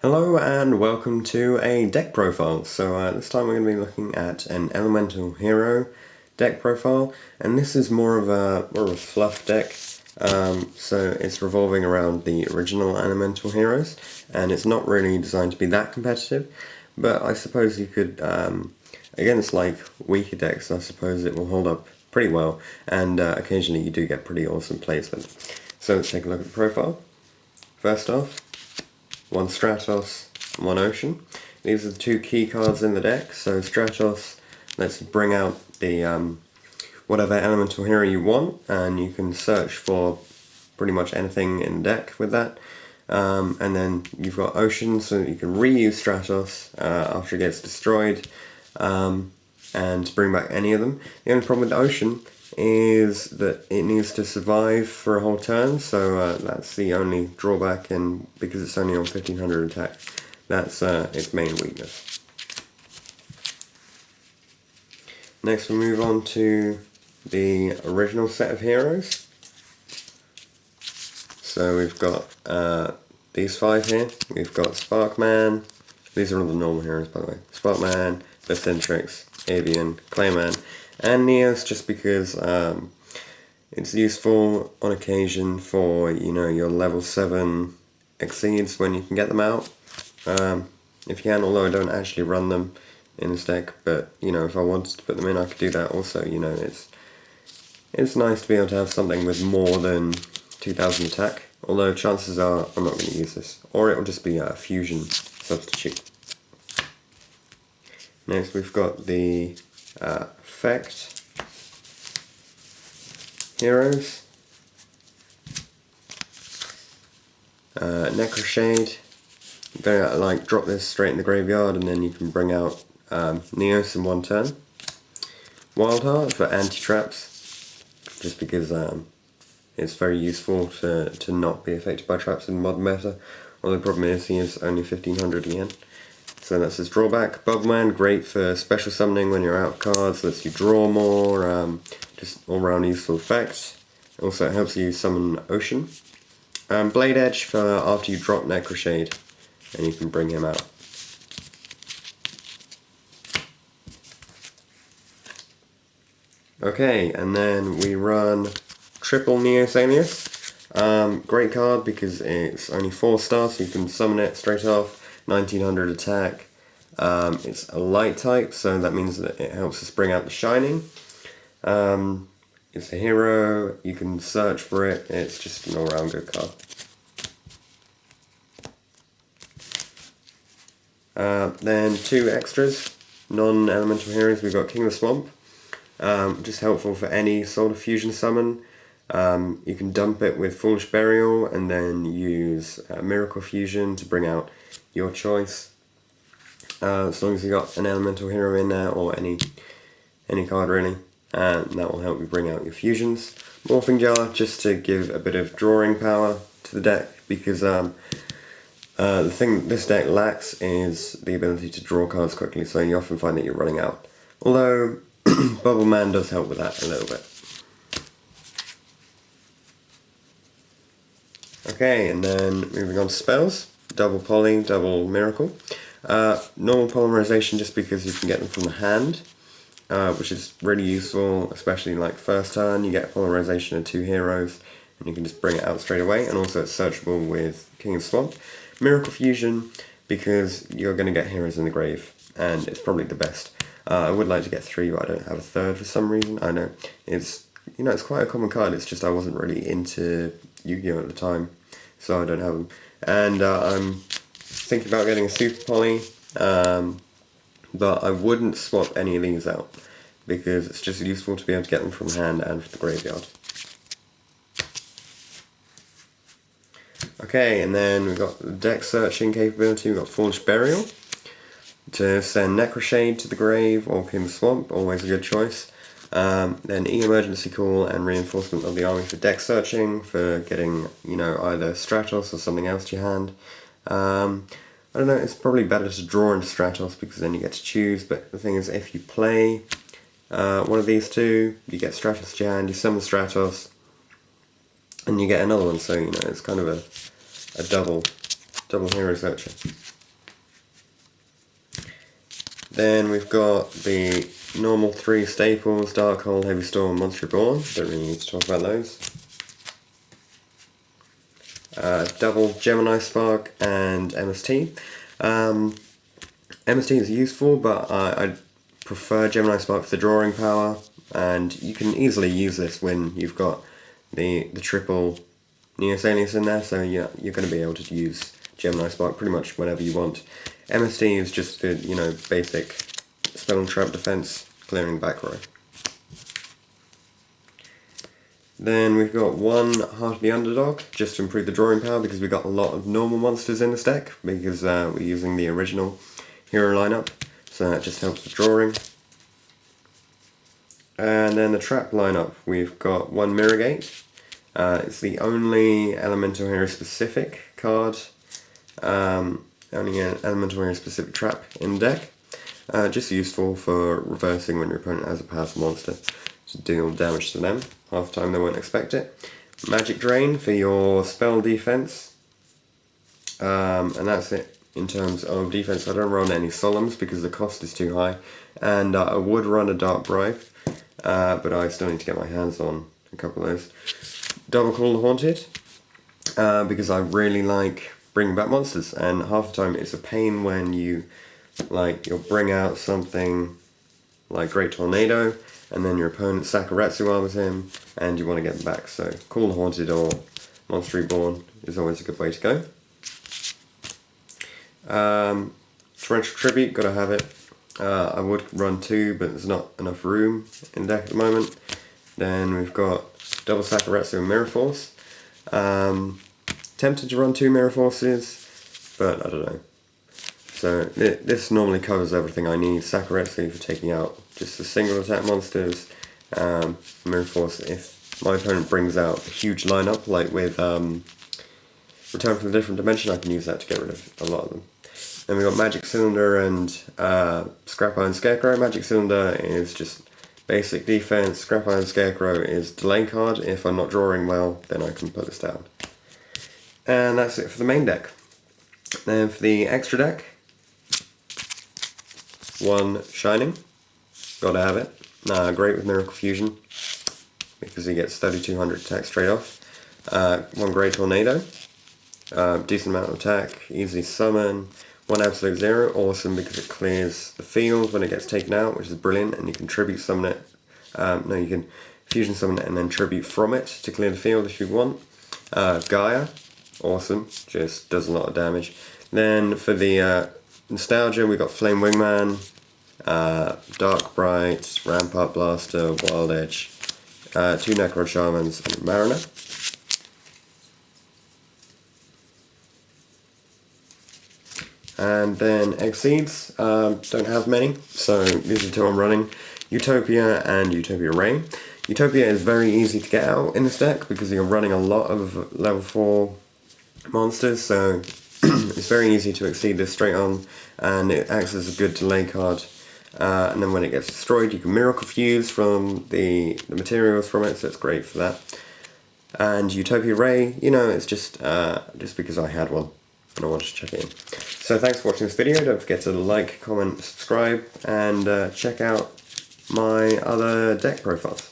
Hello and welcome to a deck profile. So this time we're going to be looking at an elemental hero deck profile, and this is more of a fluff deck. So it's revolving around the original elemental heroes, and it's not really designed to be that competitive. But I suppose you could, against like weaker decks, I suppose it will hold up pretty well, and occasionally you do get pretty awesome plays with it. So let's take a look at the profile. First off, one Stratos and one Ocean. These are the two key cards in the deck. So Stratos lets you bring out the whatever elemental hero you want, and you can search for pretty much anything in the deck with that. And then you've got Ocean, so that you can reuse Stratos after it gets destroyed, and bring back any of them. The only problem with Ocean is that it needs to survive for a whole turn, so that's the only drawback, and because it's only on 1500 attack, that's its main weakness. Next we move on to the original set of heroes. So we've got these five here. We've got Sparkman, these are all the normal heroes by the way, Sparkman, Eccentrix, Avian, Clayman, and Neos, just because it's useful on occasion for, you know, your level 7 exceeds when you can get them out. If you can, although I don't actually run them in this deck, but you know, if I wanted to put them in I could do that also. You know, it's nice to be able to have something with more than 2000 attack, although chances are I'm not going to use this, or it'll just be a fusion substitute. Next we've got the effect heroes. Necroshade, you're going to like drop this straight in the graveyard and then you can bring out Neos in one turn. Wildheart for anti-traps, just because it's very useful to not be affected by traps in modern meta. Well, the problem is he is only 1500 again. So that's his drawback. Bubbleman, great for special summoning when you're out of cards, lets you draw more, just all round useful effect. Also it helps you summon Ocean. Blade Edge for after you drop Necroshade, and you can bring him out. Okay, and then we run triple Neoscenius. Great card because it's only 4 stars, so you can summon it straight off. 1900 attack. It's a light type, so that means that it helps us bring out the Shining. It's a hero, you can search for it, it's just an all-round good card. Then 2 extras, non-elemental heroes. We've got King of the Swamp, just helpful for any sort of fusion summon. You can dump it with Foolish Burial and then use Miracle Fusion to bring out your choice, as long as you got an elemental hero in there, or any card really, and that will help you bring out your fusions. Morphing Jar, just to give a bit of drawing power to the deck, because the thing this deck lacks is the ability to draw cards quickly, so you often find that you're running out. Although Bubbleman does help with that a little bit. Okay, and then moving on to spells. Double Poly, double Miracle. Normal Polymerization, just because you can get them from the hand, which is really useful, especially like first turn. You get Polymerization of 2 heroes, and you can just bring it out straight away, and also it's searchable with King of Swamp. Miracle Fusion, because you're going to get heroes in the grave, and it's probably the best. I would like to get 3, but I don't have a 3rd for some reason. I know, it's quite a common card, it's just I wasn't really into Yu-Gi-Oh at the time, so I don't have them. And I'm thinking about getting a Super Poly, but I wouldn't swap any of these out, because it's just useful to be able to get them from hand and from the graveyard. Okay, and then we've got the deck searching capability. We've got Foolish Burial to send Necroshade to the grave, or King of the Swamp, always a good choice. Then Emergency Call and Reinforcement of the Army for deck searching, for getting, you know, either Stratos or something else to your hand. I don't know, it's probably better to draw into Stratos because then you get to choose, but the thing is, if you play one of these two, you get Stratos to your hand, you summon Stratos, and you get another one, so you know, it's kind of a double hero searcher. Then we've got the normal 3 staples, Dark Hole, Heavy Storm, Monster Reborn. Don't really need to talk about those. Double Gemini Spark and MST. MST is useful, but I prefer Gemini Spark for the drawing power, and you can easily use this when you've got the triple Neoscenius in there, so yeah, you're going to be able to use Gemini Spark pretty much whenever you want. MST is just the, basic spell and trap defense, clearing back row. Then we've got 1 Heart of the Underdog, just to improve the drawing power, because we've got a lot of normal monsters in this deck, because we're using the original hero lineup, so that just helps with drawing. And then the trap lineup, we've got 1 Mirror Gate. It's the only Elemental Hero specific card, only an Elemental Hero specific trap in the deck. Just useful for reversing when your opponent has a powerful monster to deal damage to them. Half the time they won't expect it. Magic Drain for your spell defense, and that's it in terms of defense. I don't run any Solemns because the cost is too high, and I would run a Dark Bribe, but I still need to get my hands on a couple of those. Double Call the Haunted, because I really like bringing back monsters, and half the time it's a pain when you'll bring out something like Great Tornado, and then your opponent Sakuretsu armors him, and you want to get them back. So Call the Haunted or Monster Reborn is always a good way to go. Torrential Tribute, gotta have it. I would run 2, but there's not enough room in the deck at the moment. Then we've got Double Sakuretsu and Mirror Force. Tempted to run 2 Mirror Forces, but I don't know. So this normally covers everything I need. Sakuretsu for taking out just the single attack monsters. Mirror Force if my opponent brings out a huge lineup, like with Return from a Different Dimension, I can use that to get rid of a lot of them. Then we've got Magic Cylinder and Scrap Iron Scarecrow. Magic Cylinder is just basic defense. Scrap Iron Scarecrow is delay card. If I'm not drawing well, then I can put this down. And that's it for the main deck. Then for the extra deck, 1 Shining, gotta have it. Great with Miracle Fusion, because he gets 3200 attack straight off. 1 Great Tornado, decent amount of attack, easy summon. 1 Absolute Zero, awesome because it clears the field when it gets taken out, which is brilliant, and you can tribute summon it. You can fusion summon it and then tribute from it to clear the field if you want. Gaia, awesome, just does a lot of damage. Then for the Nostalgia, we got Flame Wingman, Dark Bright, Rampart Blaster, Wild Edge, 2 Necro Shamans, and Mariner. And then Exceeds, don't have many, so these are 2 I'm running. Utopia and Utopia Ray. Utopia is very easy to get out in this deck because you're running a lot of level 4 monsters, so it's very easy to exceed this straight on, and it acts as a good delay card. And then when it gets destroyed, you can Miracle Fuse from the materials from it, so it's great for that. And Utopia Ray, it's just because I had one and I wanted to check it in. So thanks for watching this video. Don't forget to like, comment, subscribe, and check out my other deck profiles.